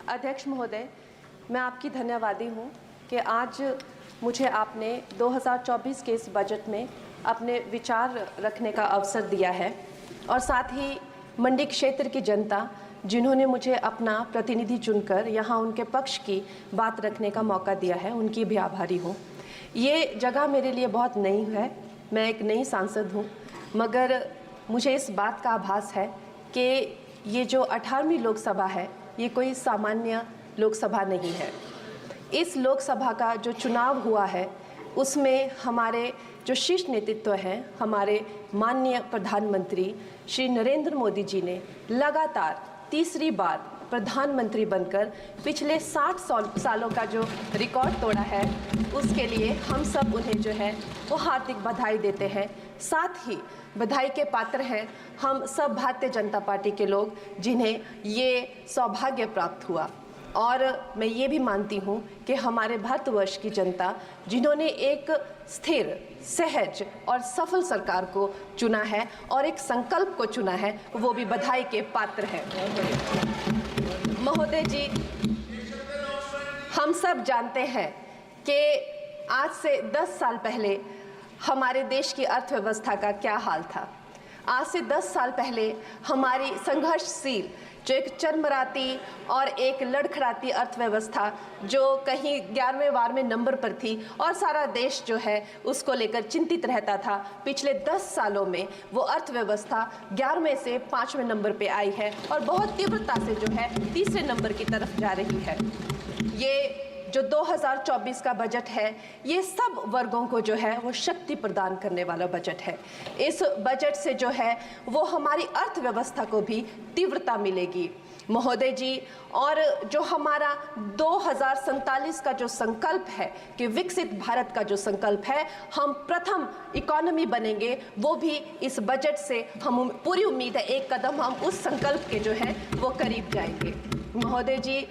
अध्यक्ष महोदय, मैं आपकी धन्यवादी हूँ कि आज मुझे आपने 2024 के इस बजट में अपने विचार रखने का अवसर दिया है और साथ ही मंडी क्षेत्र की जनता जिन्होंने मुझे अपना प्रतिनिधि चुनकर यहाँ उनके पक्ष की बात रखने का मौका दिया है, उनकी भी आभारी हूँ। ये जगह मेरे लिए बहुत नई है, मैं एक नई सांसद हूँ, मगर मुझे इस बात का आभास है कि ये जो 18वीं लोकसभा है ये कोई सामान्य लोकसभा नहीं है। इस लोकसभा का जो चुनाव हुआ है उसमें हमारे जो शीर्ष नेतृत्व हैं, हमारे माननीय प्रधानमंत्री श्री नरेंद्र मोदी जी ने लगातार तीसरी बार प्रधानमंत्री बनकर पिछले 60 सालों का जो रिकॉर्ड तोड़ा है, उसके लिए हम सब उन्हें जो है वो हार्दिक बधाई देते हैं। साथ ही बधाई के पात्र हैं हम सब भारतीय जनता पार्टी के लोग जिन्हें ये सौभाग्य प्राप्त हुआ। और मैं ये भी मानती हूँ कि हमारे भारतवर्ष की जनता जिन्होंने एक स्थिर, सहज और सफल सरकार को चुना है और एक संकल्प को चुना है, वो भी बधाई के पात्र हैं। महोदय जी, हम सब जानते हैं कि आज से 10 साल पहले हमारे देश की अर्थव्यवस्था का क्या हाल था। आज से 10 साल पहले हमारी संघर्षशील जो एक चरमराती और एक लड़खड़ाती अर्थव्यवस्था जो कहीं 11वें नंबर पर थी और सारा देश जो है उसको लेकर चिंतित रहता था, पिछले 10 सालों में वो अर्थव्यवस्था 11वें से 5वें नंबर पे आई है और बहुत तीव्रता से जो है तीसरे नंबर की तरफ जा रही है। ये जो 2024 का बजट है ये सब वर्गों को जो है वो शक्ति प्रदान करने वाला बजट है। इस बजट से जो है वो हमारी अर्थव्यवस्था को भी तीव्रता मिलेगी महोदय जी। और जो हमारा 2047 का जो संकल्प है कि विकसित भारत का जो संकल्प है, हम प्रथम इकोनॉमी बनेंगे, वो भी इस बजट से हम पूरी उम्मीद है एक कदम हम उस संकल्प के जो है वो करीब जाएंगे। महोदय जी,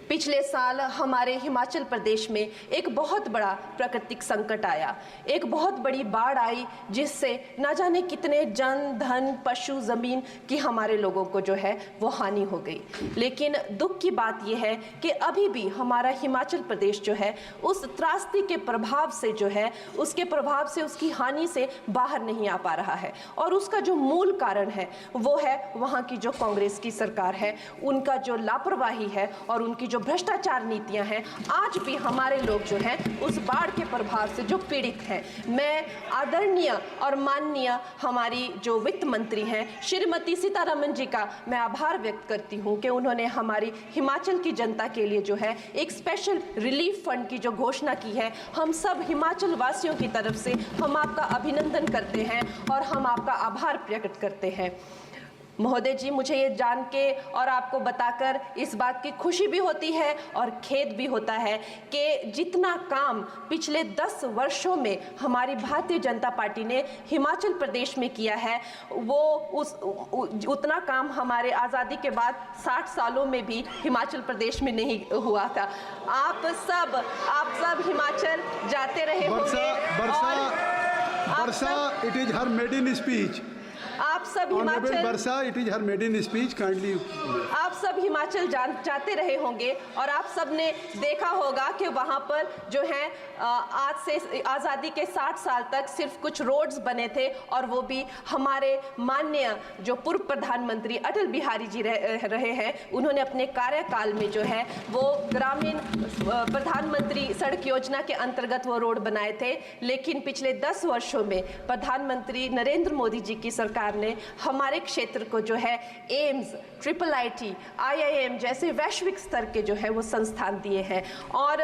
पिछले साल हमारे हिमाचल प्रदेश में एक बहुत बड़ा प्राकृतिक संकट आया, एक बहुत बड़ी बाढ़ आई जिससे न जाने कितने जन, धन, पशु, ज़मीन की हमारे लोगों को जो है वो हानि हो गई। लेकिन दुख की बात यह है कि अभी भी हमारा हिमाचल प्रदेश जो है उस त्रासदी के प्रभाव से जो है उसके प्रभाव से, उसकी हानि से बाहर नहीं आ पा रहा है। और उसका जो मूल कारण है वो है वहाँ की जो कांग्रेस की सरकार है, उनका जो लापरवाही है और उनकी जो भ्रष्टाचार नीतियां हैं। आज भी हमारे लोग जो हैं उस बाढ़ के प्रभाव से जो पीड़ित हैं। मैं आदरणीय और माननीय हमारी जो वित्त मंत्री हैं श्रीमती सीतारमण जी का मैं आभार व्यक्त करती हूं कि उन्होंने हमारी हिमाचल की जनता के लिए जो है एक स्पेशल रिलीफ फंड की जो घोषणा की है। हम सब हिमाचल वासियों की तरफ से हम आपका अभिनंदन करते हैं और हम आपका आभार प्रकट करते हैं। महोदय जी, मुझे ये जान के और आपको बताकर इस बात की खुशी भी होती है और खेद भी होता है कि जितना काम पिछले 10 वर्षों में हमारी भारतीय जनता पार्टी ने हिमाचल प्रदेश में किया है वो उतना काम हमारे आज़ादी के बाद 60 सालों में भी हिमाचल प्रदेश में नहीं हुआ था। आप सब हिमाचल जाते रहे होंगे। वर्षा, it is her maiden speech. आप सब हिमाचल वर्षा, it is her maiden speech. Kindly. आप सब हिमाचल जाते रहे होंगे और आप सब ने देखा होगा कि वहाँ पर जो है आज से आज़ादी के 60 साल तक सिर्फ कुछ रोड्स बने थे और वो भी हमारे माननीय जो पूर्व प्रधानमंत्री अटल बिहारी जी रहे हैं, उन्होंने अपने कार्यकाल में जो है वो ग्रामीण प्रधानमंत्री सड़क योजना के अंतर्गत वो रोड बनाए थे। लेकिन पिछले 10 वर्षों में प्रधानमंत्री नरेंद्र मोदी जी की सरकार ने हमारे क्षेत्र को जो है एम्स, IIT, IIM जैसे वैश्विक स्तर के जो है वो संस्थान दिए हैं और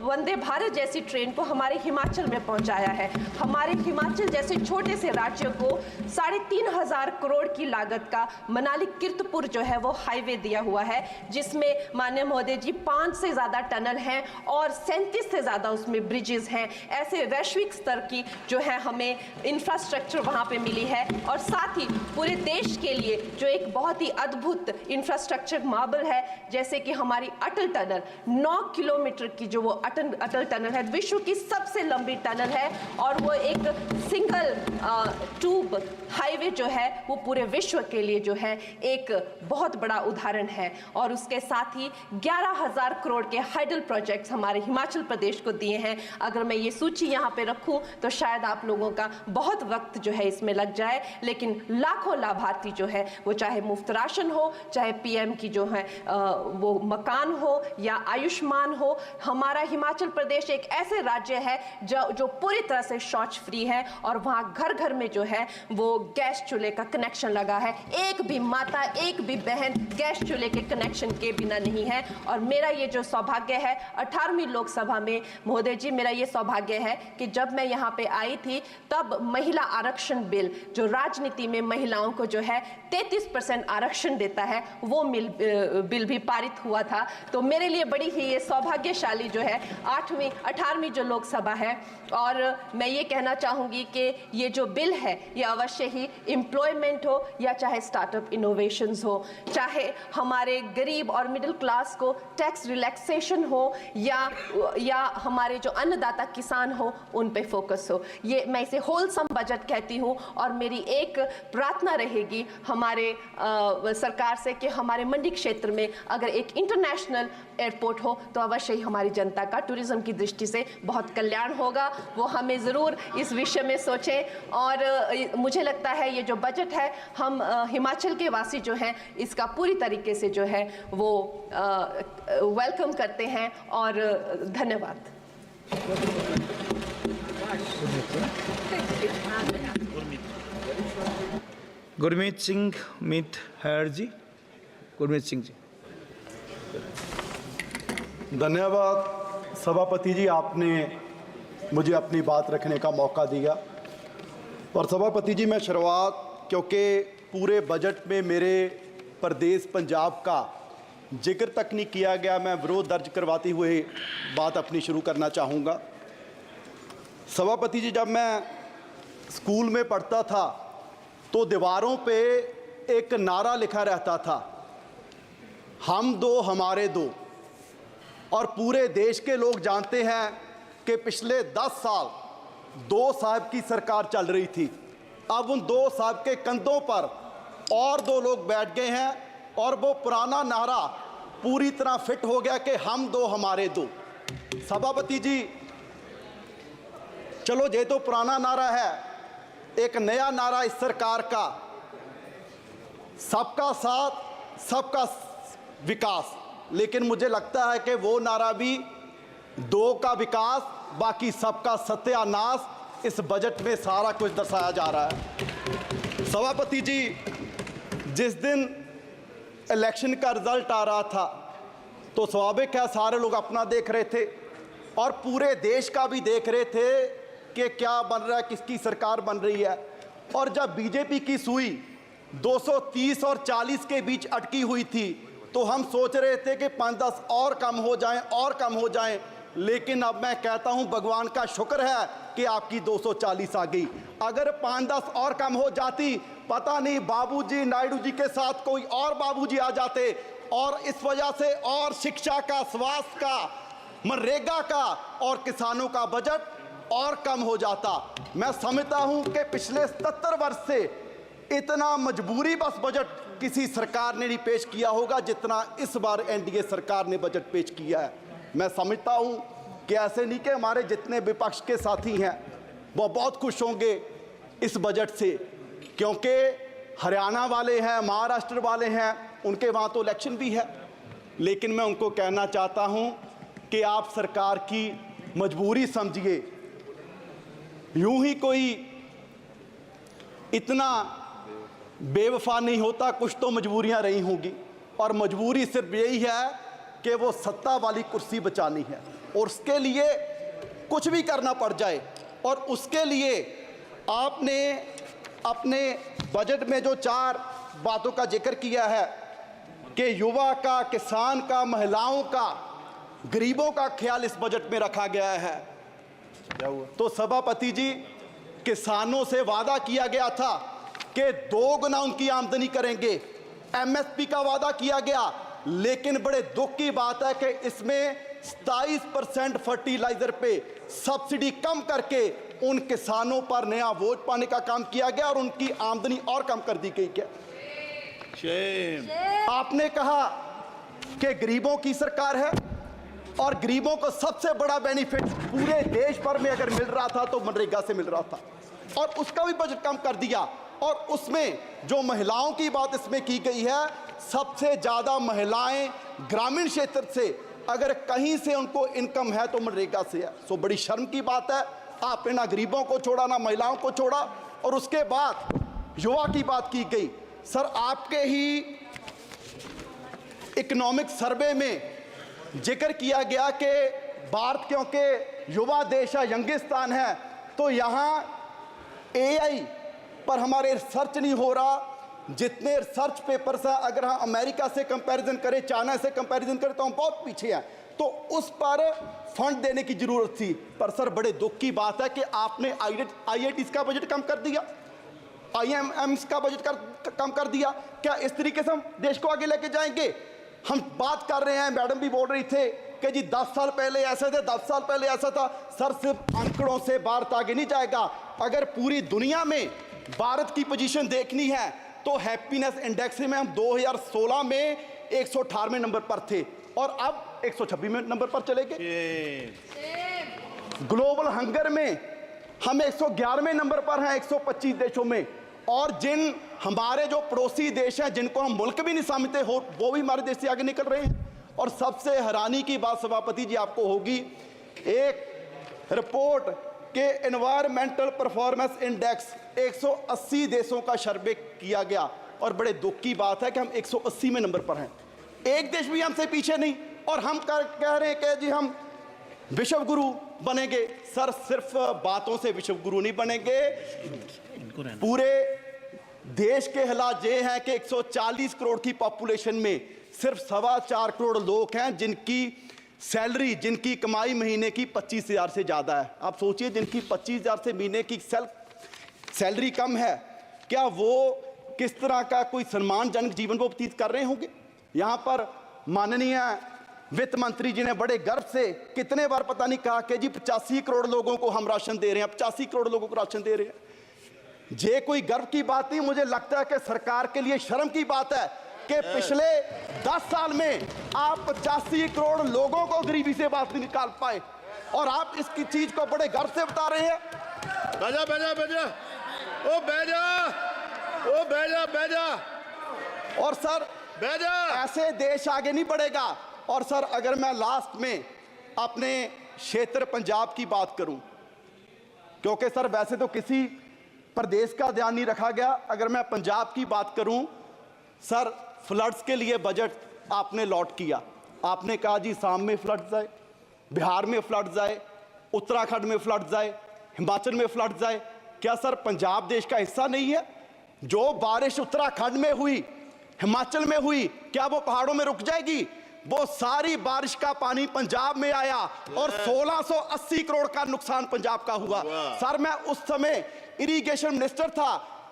वंदे भारत जैसी ट्रेन को हमारे हिमाचल में पहुंचाया है। हमारे हिमाचल जैसे छोटे से राज्य को 3,500 करोड़ की लागत का मनाली कीर्तपुर जो है वो हाईवे दिया हुआ है, जिसमें माननीय महोदय जी 5 से ज़्यादा टनल हैं और 37 से ज़्यादा उसमें ब्रिजेस हैं। ऐसे वैश्विक स्तर की जो है हमें इंफ्रास्ट्रक्चर वहाँ पे मिली है और साथ साथ ही पूरे देश के लिए जो एक बहुत ही अद्भुत इंफ्रास्ट्रक्चर मार्बल है, जैसे कि हमारी अटल टनल 9 किलोमीटर की जो वो अटल टनल है, विश्व की सबसे लंबी टनल है और वो एक सिंगल ट्यूब हाईवे जो है वो पूरे विश्व के लिए जो है एक बहुत बड़ा उदाहरण है। और उसके साथ ही 11,000 करोड़ के हाइडल प्रोजेक्ट्स हमारे हिमाचल प्रदेश को दिए हैं। अगर मैं ये सूची यहाँ पे रखूं तो शायद आप लोगों का बहुत वक्त जो है इसमें लग जाए, लेकिन लाखों लाभार्थी जो है वो चाहे मुफ्त राशन हो, चाहे पीएम की जो है वो मकान हो या आयुष्मान हो। हमारा हिमाचल प्रदेश एक ऐसे राज्य है जो पूरी तरह से शौच फ्री है और वहाँ घर घर में जो है वो गैस चूल्हे का कनेक्शन लगा है। एक भी माता, एक भी बहन गैस चूल्हे के कनेक्शन के बिना नहीं है। और मेरा ये जो सौभाग्य है 18वीं लोकसभा में, महोदय जी, मेरा ये सौभाग्य है कि जब मैं यहाँ पे आई थी तब महिला आरक्षण बिल जो राजनीति में महिलाओं को जो है 33% आरक्षण देता है, वो बिल भी पारित हुआ था। तो मेरे लिए बड़ी ही ये सौभाग्यशाली जो है 18वीं जो लोकसभा है। और मैं ये कहना चाहूँगी कि ये जो बिल है ये अवश्य ही एम्प्लॉयमेंट हो या चाहे स्टार्टअप इनोवेशंस हो, चाहे हमारे गरीब और मिडिल क्लास को टैक्स रिलैक्सेशन हो या हमारे जो अन्नदाता किसान हो उन पे फोकस हो। ये मैं इसे होलसम बजट कहती हूँ। और मेरी एक प्रार्थना रहेगी हमारे सरकार से कि हमारे मंडी क्षेत्र में अगर एक इंटरनेशनल एयरपोर्ट हो तो अवश्य ही हमारी जनता का टूरिज्म की दृष्टि से बहुत कल्याण होगा। वो हमें ज़रूर इस विषय में सोचें। और मुझे लगता है ये जो बजट है हम हिमाचल के वासी जो हैं इसका पूरी तरीके से जो है वो वेलकम करते हैं। और धन्यवाद। गुरमीत सिंह मीत हैर जी। गुरमीत सिंह जी। धन्यवाद सभापति जी, आपने मुझे अपनी बात रखने का मौका दिया। और सभापति जी, मैं शुरुआत, क्योंकि पूरे बजट में मेरे प्रदेश पंजाब का जिक्र तक नहीं किया गया, मैं विरोध दर्ज करवाते हुए बात अपनी शुरू करना चाहूँगा। सभापति जी, जब मैं स्कूल में पढ़ता था तो दीवारों पे एक नारा लिखा रहता था, हम दो हमारे दो। और पूरे देश के लोग जानते हैं कि पिछले 10 साल 2 साहब की सरकार चल रही थी। अब उन 2 साहब के कंधों पर और 2 लोग बैठ गए हैं और वो पुराना नारा पूरी तरह फिट हो गया कि हम दो हमारे दो। सभापति जी, चलो ये तो पुराना नारा है, एक नया नारा इस सरकार का, सबका साथ सबका विकास। लेकिन मुझे लगता है कि वो नारा भी 2 का विकास बाकी सबका सत्यानाश इस बजट में सारा कुछ दर्शाया जा रहा है। सभापति जी, जिस दिन इलेक्शन का रिजल्ट आ रहा था तो स्वाभाविक है सारे लोग अपना देख रहे थे और पूरे देश का भी देख रहे थे कि क्या बन रहा है, किसकी सरकार बन रही है। और जब बीजेपी की सुई 230 और 40 के बीच अटकी हुई थी तो हम सोच रहे थे कि 5-10 और कम हो जाएं और कम हो जाएं। लेकिन अब मैं कहता हूं भगवान का शुक्र है कि आपकी 240 आ गई। अगर 5-10 और कम हो जाती, पता नहीं बाबूजी नायडू जी के साथ कोई और बाबूजी आ जाते और इस वजह से और शिक्षा का, स्वास्थ्य का, मनरेगा का और किसानों का बजट और कम हो जाता। मैं समझता हूं कि पिछले 77 वर्ष से इतना मजबूरी बस बजट किसी सरकार ने नहीं पेश किया होगा जितना इस बार एनडीए सरकार ने बजट पेश किया है। मैं समझता हूं कि ऐसे नहीं कि हमारे जितने विपक्ष के साथी हैं वो बहुत खुश होंगे इस बजट से, क्योंकि हरियाणा वाले हैं, महाराष्ट्र वाले हैं, उनके वहाँ तो इलेक्शन भी है। लेकिन मैं उनको कहना चाहता हूं कि आप सरकार की मजबूरी समझिए। यूं ही कोई इतना बेवफा नहीं होता, कुछ तो मजबूरियां रही होंगी और मजबूरी सिर्फ यही है कि वो सत्ता वाली कुर्सी बचानी है और उसके लिए कुछ भी करना पड़ जाए। और उसके लिए आपने अपने बजट में जो 4 बातों का जिक्र किया है कि युवा का, किसान का, महिलाओं का, गरीबों का ख्याल इस बजट में रखा गया है। क्या हुआ? तो सभापति जी, किसानों से वादा किया गया था कि 2 गुना उनकी आमदनी करेंगे। एमएसपी का वादा किया गया, लेकिन बड़े दुख की बात है कि इसमें 27% फर्टिलाइजर पे सब्सिडी कम करके उन किसानों पर नया बोझ पाने का काम किया गया और उनकी आमदनी और कम कर दी गई। क्या आपने कहा कि गरीबों की सरकार है और गरीबों को सबसे बड़ा बेनिफिट पूरे देश भर में अगर मिल रहा था तो मनरेगा से मिल रहा था, और उसका भी बजट कम कर दिया। और उसमें जो महिलाओं की बात इसमें की गई है, सबसे ज्यादा महिलाएं ग्रामीण क्षेत्र से अगर कहीं से उनको इनकम है तो मनरेगा से है। सो बड़ी शर्म की बात है, आपने ना गरीबों को छोड़ा ना महिलाओं को छोड़ा। और उसके बाद युवा की बात की गई। सर, आपके ही इकोनॉमिक सर्वे में जिक्र किया गया कि भारत क्योंकि युवा देश है, यंगिस्तान है, तो यहाँ एआई पर हमारे रिसर्च नहीं हो रहा। जितने रिसर्च पेपर्स हैं, अगर हम अमेरिका से कंपैरिजन करें, चाइना से कंपैरिजन करें, तो हम बहुत पीछे हैं। तो उस पर फंड देने की जरूरत थी। पर सर, बड़े दुख की बात है कि आपने आईआईटीज का बजट कम कर दिया, आईएमएम्स का बजट कम कर दिया। क्या इस तरीके से हम देश को आगे लेके जाएंगे? हम बात कर रहे हैं, मैडम भी बोल रही थे कि जी 10 साल पहले ऐसे थे, 10 साल पहले ऐसा था। सर, सिर्फ आंकड़ों से भारत आगे नहीं जाएगा। अगर पूरी दुनिया में भारत की पोजीशन देखनी है तो हैप्पीनेस इंडेक्स में हम 2016 में 118वें नंबर पर थे और अब 126वें नंबर पर चले गए। ग्लोबल हंगर में हम 111वें नंबर पर हैं 125 देशों में। और जिन हमारे जो पड़ोसी देश हैं, जिनको हम मुल्क भी नहीं समझते हो, वो भी हमारे देश से आगे निकल रहे हैं। और सबसे हैरानी की बात सभापति जी आपको होगी, एक रिपोर्ट के एनवायरमेंटल परफॉर्मेंस इंडेक्स 180 देशों का सर्वे किया गया और बड़े दुख की बात है कि हम 180वें नंबर पर हैं। एक देश भी हमसे पीछे नहीं। और हम कह रहे हैं कि जी हम विश्व गुरु बनेंगे। सर, सिर्फ बातों से विश्व गुरु नहीं बनेंगे। पूरे देश के हालात ये हैं कि 140 करोड़ की पॉपुलेशन में सिर्फ 4.25 करोड़ लोग हैं जिनकी सैलरी, जिनकी कमाई महीने की 25,000 से ज़्यादा है। आप सोचिए, जिनकी 25,000 से महीने की सैलरी कम है, क्या वो किस तरह का कोई सम्मानजनक जीवन वो व्यतीत कर रहे होंगे? यहाँ पर माननीय वित्त मंत्री जी ने बड़े गर्व से कितने बार पता नहीं कहा कि जी 85 करोड़ लोगों को हम राशन दे रहे हैं, 85 करोड़ लोगों को राशन दे रहे हैं। ये कोई गर्व की बात नहीं, मुझे लगता है कि सरकार के लिए शर्म की बात है कि पिछले 10 साल में आप 85 करोड़ लोगों को गरीबी से बाहर निकाल पाए और आप इसकी चीज को बड़े गर्व से बता रहे हैं। बैजा बैजा बैजा, ओ बैजा, ओ बैजा बैजा। और सर, बैजा, ऐसे देश आगे नहीं बढ़ेगा। और सर, अगर मैं लास्ट में अपने क्षेत्र पंजाब की बात करूं, क्योंकि सर वैसे तो किसी प्रदेश का ध्यान नहीं रखा गया, अगर मैं पंजाब की बात करूं, सर फ्लड्स के लिए बजट आपने लॉट किया। आपने कहा जी साम में फ्लड्स आए, बिहार में फ्लड्स आए, उत्तराखंड में फ्लड्स आए, हिमाचल में फ्लड्स आए। क्या सर पंजाब देश का हिस्सा नहीं है? जो बारिश उत्तराखंड में हुई, हिमाचल में हुई, क्या वो पहाड़ों में रुक जाएगी? वो सारी बारिश का पानी पंजाब में आया और 1680 करोड़ का नुकसान पंजाब का हुआ। सर, मैं उस समय इरिगेशन मिनिस्टर था,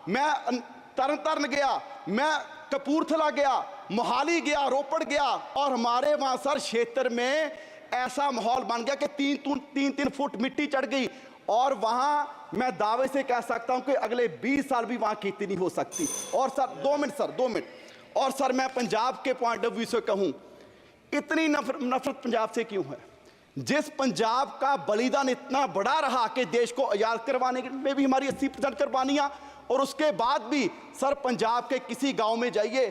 मैं तरन गया, मैं कपूरथला गया, मोहाली गया, रोपड़ गया और हमारे वहां सर क्षेत्र में ऐसा माहौल बन गया कि 3-3 फुट मिट्टी चढ़ गई। और वहां मैं दावे से कह सकता हूं कि अगले 20 साल भी वहां खेती नहीं हो सकती। और सर 2 मिनट। और सर, मैं पंजाब के पॉइंट ऑफ व्यू से कहूं, इतनी नफरत पंजाब से क्यों है? जिस पंजाब का बलिदान इतना बड़ा रहा कि देश को आजाद करवाने में भी हमारी 80% कुर्बानियां, और उसके बाद भी सर पंजाब के किसी गांव में जाइए,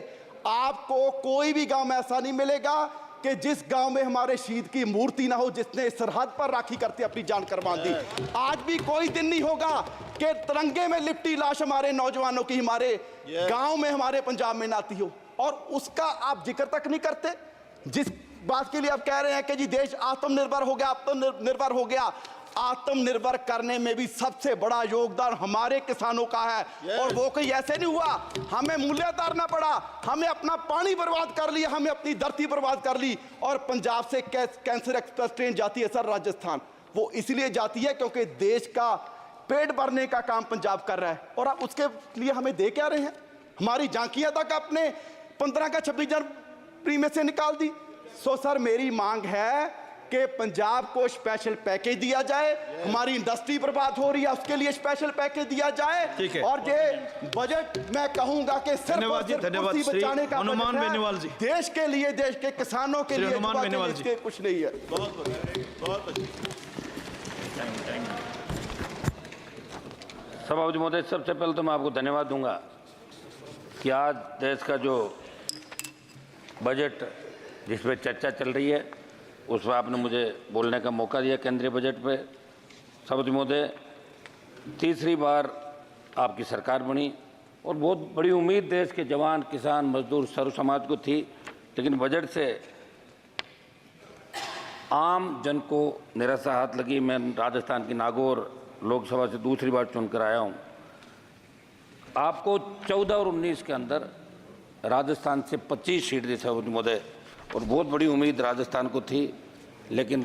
आपको कोई भी गांव में ऐसा नहीं मिलेगा कि जिस गांव में हमारे शहीद की मूर्ति ना हो, जिसने सरहद पर राखी करते अपनी जान कुर्बान दी। आज भी कोई दिन नहीं होगा कि तिरंगे में लिपटी लाश हमारे नौजवानों की हमारे गांव में, हमारे पंजाब में ना आती हो, और उसका आप जिक्र तक नहीं करते। जिस बात के लिए आप कह रहे हैं कि जी देश आत्मनिर्भर हो गया, आत्मनिर्भर हो गया, आत्मनिर्भर करने में भी सबसे बड़ा योगदान हमारे किसानों का है। और वो कोई ऐसे नहीं हुआ, हमें मूल्य उतारना पड़ा, हमें अपना पानी बर्बाद कर लिया, हमें अपनी धरती बर्बाद कर ली। और पंजाब से कैंसर एक्सप्रेस ट्रेन जाती है सर राजस्थान, वो इसलिए जाती है क्योंकि देश का पेट भरने का काम पंजाब कर रहा है, और आप उसके लिए हमें दे क्या रहे हैं? हमारी झांकियां तक आपने 15 का 26 जनवरी में से निकाल दी। सो सर, मेरी मांग है कि पंजाब को स्पेशल पैकेज दिया जाए। हमारी इंडस्ट्री बर्बाद हो रही है, उसके लिए स्पेशल पैकेज दिया जाए। ठीक है। और ये बजट मैं कहूंगा कि सिर्फ धन्यवाद जी, धन्यवाद। कुर्सी श्री बचाने का हनुमान बजट है। बेनीवाल जी। देश के लिए, देश के किसानों के श्री लिए, हनुमान युवा के बेनीवाल लिए जी। इसके कुछ नहीं है। सभापति महोदय, सबसे पहले तो मैं आपको धन्यवाद दूंगा कि आज देश का जो बजट जिस पे चर्चा चल रही है उस पर आपने मुझे बोलने का मौका दिया केंद्रीय बजट पे। सभापति महोदय, तीसरी बार आपकी सरकार बनी और बहुत बड़ी उम्मीद देश के जवान, किसान, मजदूर, सर्व समाज को थी, लेकिन बजट से आम जन को निराशा हाथ लगी। मैं राजस्थान की नागौर लोकसभा से दूसरी बार चुनकर आया हूं। आपको 14 और 19 के अंदर राजस्थान से 25 सीट दी सभापति महोदय, और बहुत बड़ी उम्मीद राजस्थान को थी, लेकिन